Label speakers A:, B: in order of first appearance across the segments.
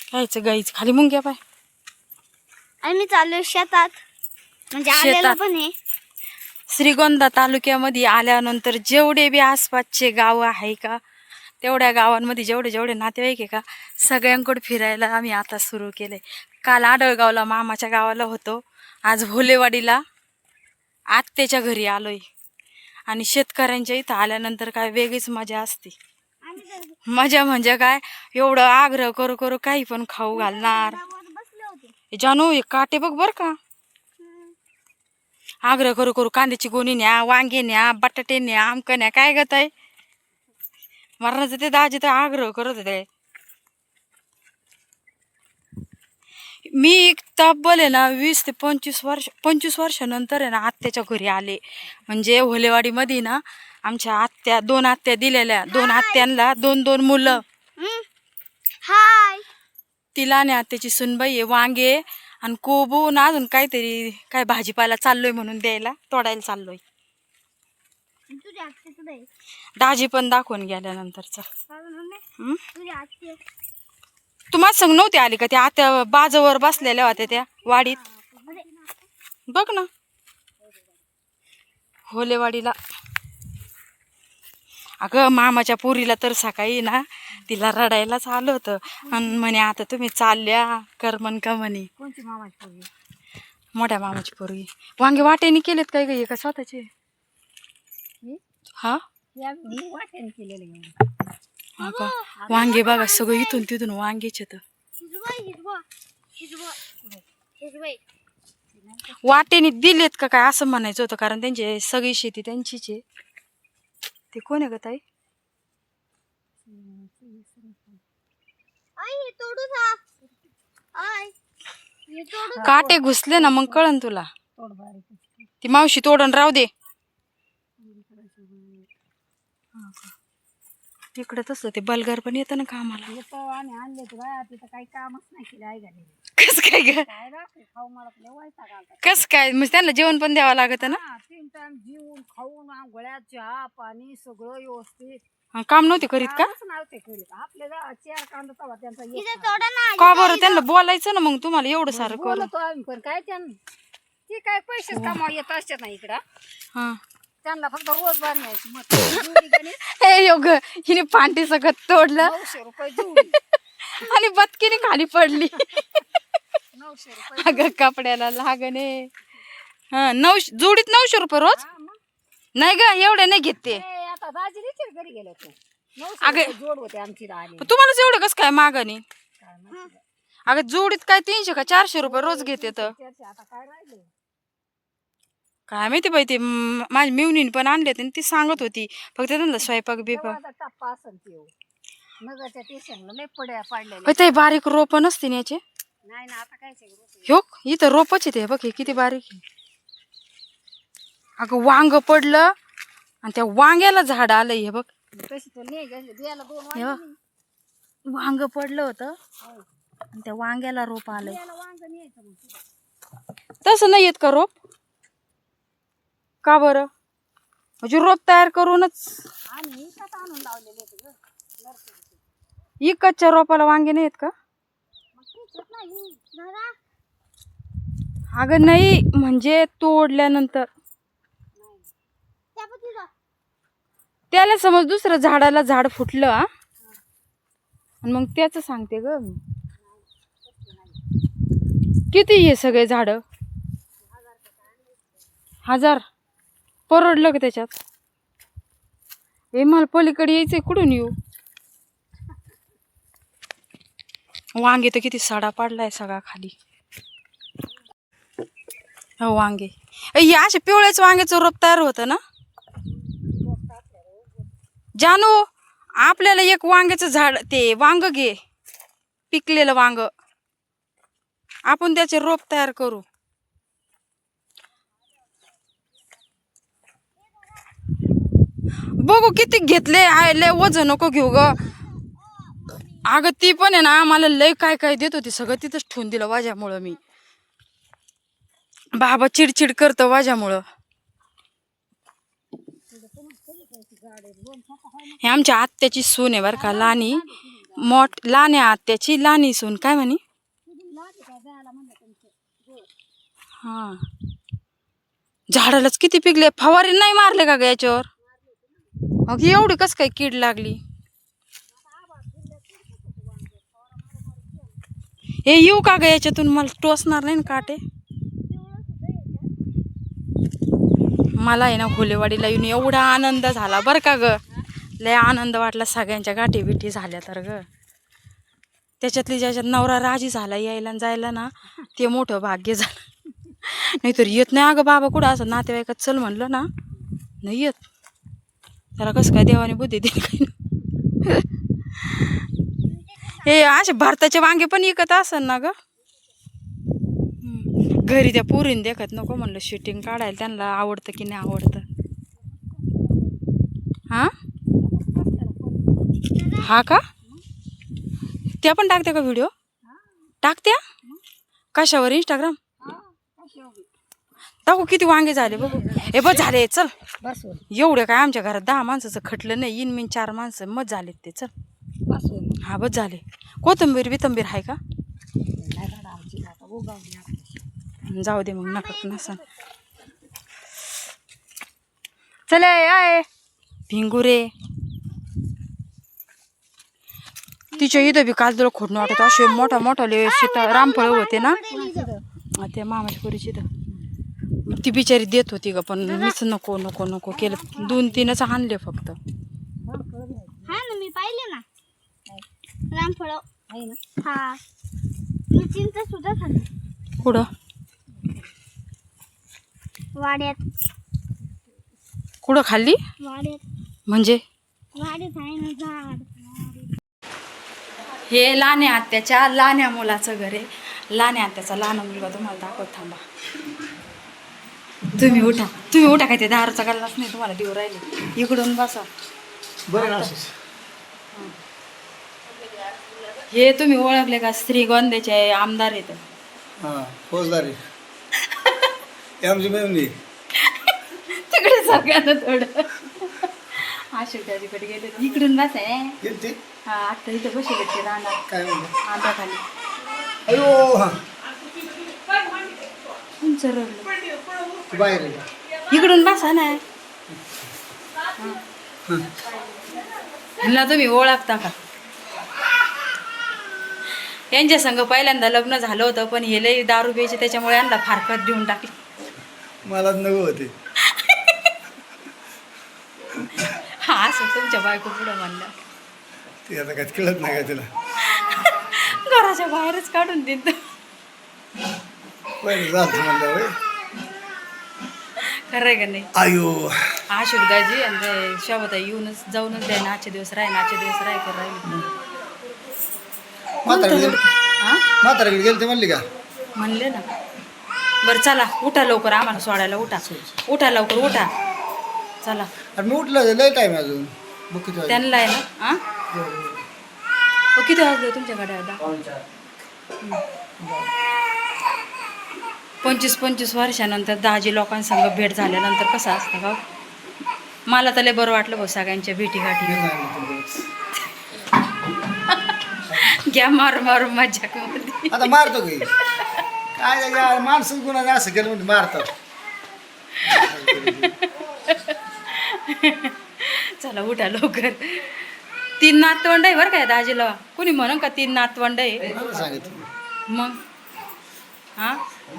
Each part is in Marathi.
A: खायचं गाईच खाली मुंग्या पाय.
B: आणि मी चाललोय शेतात, म्हणजे आलेला पण आहे.
A: श्रीगोंदा तालुक्यामध्ये आल्यानंतर जेवढे बी आसपासचे गाव आहे का, तेवढ्या गावांमध्ये जेवढे जेवढे नातेवाईक आहे का, सगळ्यांकडे फिरायला आम्ही आता सुरू केलंय. काल आडळगावला मामाच्या गावाला होतो, आज भोलेवाडीला आत्याच्या घरी आलोय. आणि शेतकऱ्यांच्या इथं आल्यानंतर काय वेगळीच मजा असते. मजा म्हणजे काय, एवढं आग्रह करू करू काही पण खाऊ घालणार. जानू हे काटे बघ बर का, आग्रह करू करू कांद्याची गोणी न्या, वांगे न्या, बटाटे न्या, आमक न्या, काय गत आहे मरणाचं. ते दाजी तर आग्रह करत होते. मी तब्बल आहे ना 20 ते 25 वर्षानंतर आहे ना आत्याच्या घरी आले. म्हणजे होलेवाडीमध्ये ना आमच्या आत्या, 2 आत्या दिलेल्या, 2 आत्यांना 2 मुलं.
B: हाय,
A: तिला आणि आत्याची सुनबाई आहे. वांगे आणि कोबू ना अजून काहीतरी काय भाजीपाला चाललोय म्हणून द्यायला, तोडायला चाललोय. दाजी पण दाखवून गेल्यानंतरच. तू माझ संग नव्हती आली का? त्या आत्या बाजावर बसलेल्या होत्या त्या वाडीत, बघ ना होलेवाडीला. अगं मामाच्या पोरीला तर सकाळी ना तिला रडायलाच आलं होतं. आणि म्हणे आता तुम्ही चालल्या करमन का म्हणे.
B: कोणती मामाची पोरगी?
A: मोठ्या मामाची पोरगी. वांगे वाट्याने केलेत काय ग का स्वतःचे? हा
B: वाट्याने केलेले.
A: हा का? वांगे बघा सगळं इथून तिथून वांगेच येत. वाटेने दिलेत का काय असं म्हणायचं होतं, कारण त्यांची सगळी शेती त्यांचीच आहे. ते कोण आहे ग ताई? काटे घुसले ना मग कळन तुला. ती मावशी तोडून राहू दे. तिकडे तसं ते बलगार पण येतं ना कामाला.
B: काही कामच नाही केलं.
A: कस काय ग? कस काय म्हणजे त्यांना जेवण पण द्यावं लागत ना?
B: 3 टाइम जेवून खाऊन आंघोळ्या, चहा पाणी सगळं व्यवस्थित.
A: काम नव्हते करीत का?
B: नव्हते करीत. आपल्याला 4 कांदा तवा त्यांचा
A: का बरं? त्यांना बोलायचं ना मग, तुम्हाला एवढं सारं करून.
B: बोलतो आम्ही, पण काय त्यांना ती काय पैसेच कमावा येत असतात ना इकडं.
A: हा
B: त्यांना फक्त रोज बांधायचं मग.
A: हे योग हिने पांटी सगळं तोडलं
B: 900 रुपये जोडी.
A: आणि बदकीने खाली पडली.
B: 900 रुपये
A: अगं कपड्याला लागणे. हा 9 जोडीत 900 रुपये रोज? नाही ग एवढे नाही घेत ते.
B: आता दाजी रिचार्ज घरी गेले होते. 900
A: अगं
B: रुपये जोड होते आमची आली.
A: तुम्हालाच एवढं कसं काय मागणी? अगं जोडीत काय 300 का 400 रुपये रोज घेते तर.
B: आता काय राहिले
A: काय माहिती बाई. ते माझी मिवनीने पण आणले आणि ती सांगत होती फक्त त्यांना स्वयंपाक बिपाक.
B: टप्पा असेल ते नगरच्या स्टेशनला लय पड्या पडलेल्या.
A: ते बारीक रोप नसते याचे.
B: नाही ना आता काय
A: हो इथं रोपच येते बघ, हे किती बारीक आहे. अगं वांग पडलं आणि त्या वांग्याला झाड आलंय हे बघ. वांग पडलं होतं आणि त्या वांग्याला रोप आलंय. तसं नाही येत का रोप? का बरं? म्हणजे रोप तयार करूनच इकडच्या रोपाला वांगे नाही येत का? अगं नाही म्हणजे तोडल्यानंतर त्याला समज दुसरं झाडाला झाड फुटलं आणि मग त्याच सांगते ग मी. किती हे सगळे झाड? 1000 परवडलं का त्याच्यात? हे मला पलीकडे यायचंय, कुठून येऊ? वांगे तर किती सडा पडलाय सगळा खाली. हो वांगे हे असे पिवळ्याच वांग्याचं रोप तयार होतं ना जानू? आपल्याला एक वांग्याचं झाड ते वांग घे, पिकलेलं वांग, आपण त्याचे रोप तयार करू. बघू किती घेतले. लय वजन नको घेऊ ग. अगं ती पण आहे ना मला लय काय काय देत होती, सगळं तिथंच ठेवून दिलं वाज्यामुळं. मी बाबा चिडचिड करतो वाज्यामुळं. हे आमच्या आत्याची सून आहे बरं का, लहानी. लहान्या आत्याची लहानी सून काय म्हणे. हा झाडालाच किती पिकले. फवारे नाही मारले का ग याच्यावर. मग एवढी कस काय कीड लागली. हे येऊ का ग याच्यातून. मला टोचणार नाही ना काटे. मला आहे ना होलेवाडीला येऊन एवढा आनंद झाला बरं का ग. लय आनंद वाटला. सगळ्यांच्या गाठी बिठी झाल्या तर ग. त्याच्यातली ज्याच्यात नवरा राजी झाला यायला आणि जायला ना ते मोठं भाग्य झालं. नाहीतर येत नाही अगं बाबा कुठं असं नातेवाईकात चल म्हणलं ना नाही येत. त्याला कसं काय देवाने बुद्धी दिली काय. हे असे भारताचे वांगे पण विकत असन ना ग. घरी त्या पोरीने देखत नको म्हणलं शूटिंग काढायला. त्यांना आवडतं की नाही आवडतं. हा हा का त्या पण टाकत्या का व्हिडिओ. टाकत्या कशावर इंस्टाग्राम. टाकू किती वांगे झाले बघू. हे बस झाले चल. एवढे काय आमच्या घरात 10 माणसाचं खटलं नाही. इन मिन 4 माणसं मत झालेत ते चल. हा बस झाले. कोथंबीर बितंबीर आहे का. जाऊ दे मग नका नसन. चले आय भिंगुरे. तिच्या इथं बी काल तुला खोटणं वाटत. असे मोठा मोठाले सीता रामफळ होते ना त्या मामाच्या पोरीची इथं. ती बिचारी देत होती ग पण मीच नको नको नको केलं. 2-3च आणले फक्त.
B: हा ना मी पाहिले ना रामफळ आहे ना. हा मी चिंच सुद्धा खाल्ली.
A: कुठं
B: वाड्यात.
A: कुठं खाल्ली
B: वाड्यात
A: म्हणजे.
B: वाड्यात आहे ना झाड.
A: हे लहान्या आत्याच्या लहान्या मुलाचं घर आहे. लहान्या आत्याचा लहान मुलगा तुम्हाला दाखवत थांबा. तुम्ही उठा काय ते दारूचा गल्लाच नाही तुम्हाला देऊ राहिले. इकडून बसा. हे तुम्ही ओळखले का श्रीगोंद्याचे आमदार आहेत.
C: फौजदारी आमची मेमणी.
A: तिकडे सगळ्यांना थोडं आशुकाजीकडे गेले. इकडून बसा.
C: गेलती
A: हा आता इथं बसले ते राहणार
C: काय म्हणलं.
A: आंबा खाली.
C: अयो हा
A: तुमचं रडलं.
C: बाहेर आहे.
A: इकडून बसा ना. ह्यांना तुम्ही ओळखता का. यांच्या संग पहिल्यांदा लग्न झालं होतं पण हे लई दारू प्यायचे त्याच्यामुळे यांना फारकत देऊन टाकली.
C: मला नको होते.
A: हा असं तुमच्या बायको पुढं म्हणलं.
C: ते आता काय कळत नाही का तिला.
A: घराच्या बाहेरच काढून देत.
C: पहिले जात म्हणलं होय.
A: खरंय का नाही.
C: आयो
A: आशुदाजी आणि शोभता येऊनच जाऊनच द्या ना. आजचे दिवस राह कर राहिले.
C: म्हाताऱ्याकडे गेलते म्हणली का.
A: म्हणले ना. बरं चला उठा लवकर आम्हाला सोडायला. उठा लवकर उठा चला.
C: अरे मी उठलं लय टाईम अजून. मग किती वाजले?
A: त्यांना आहे ना. किती वाजले तुमच्या गाड्या. 25 वर्षानंतर दाजी लोकांसंग भेट झाल्यानंतर कसं असतं का. मला तर लय बरं वाटलं भाऊ सगळ्यांच्या भेटी गाठी. घ्या मारू मजाक मध्ये.
C: आता मारतो की काय माणसं गुन्हा असं केलं म्हणजे मारतात.
A: चला उठा लवकर. 3 नातवंड आहे बरं काय दाजीला. कोणी म्हणून का 3 नातवंड आहे.
C: सांगितलं
A: मग हा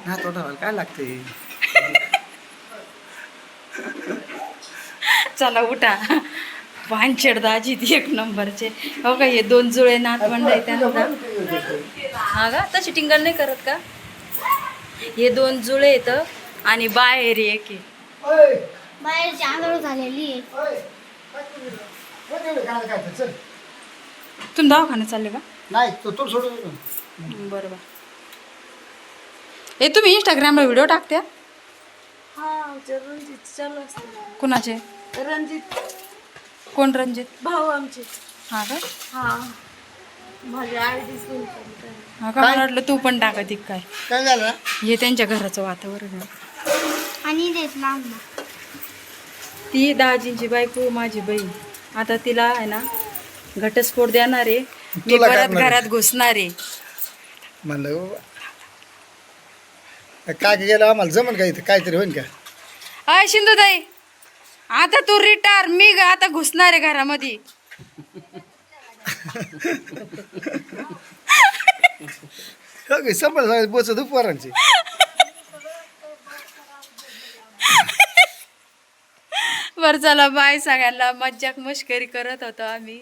C: हा तोटा काय लागते.
A: चला उठा. वांछेड दाजी 1 नंबरचे. हो का हे 2 जुळे नातवंड आहे त्यांना. हा का तशी टिंगल नाही करत का. हे 2 जुळे येत आणि बाहेर एक आहे.
B: बाहेरची आंघोळ झालेली आहे.
A: तुम्ही दवाखान्यात चालले का.
C: नाही तो सोडून
A: बरोबर. हे तुम्ही इंस्टाग्रामला व्हिडिओ टाकत्या.
B: रणजित चालू असते.
A: कुणाचे.
B: रणजित
A: कोण रणजित.
B: भाऊ आमचे.
A: हा का.
B: हा माझ्या
A: हा का. मला वाटलं तू पण टाकत काय.
C: काय झालं.
A: हे त्यांच्या घराचं वातावरण आहे.
B: आणि देत लांब.
A: ती दाजींची बायको माझी बहीण. आता तिला आहे ना घटस्फोट देणार आहे मी
C: तुला
A: परत
C: करणार आहे.
A: घरात घुसणार आहे.
C: म्हणलं बाबा. काय गेलं आम्हाला जमन का इथं काहीतरी होईन का
A: अय सिंधुताई, आता तू रिटायर, मी आता घुसणार आहे घरामध्ये.
C: संपल बोच दुपारांची
A: बरं चला बाय सगळ्यांना. मज्जाक मस्करी करत होतो आम्ही.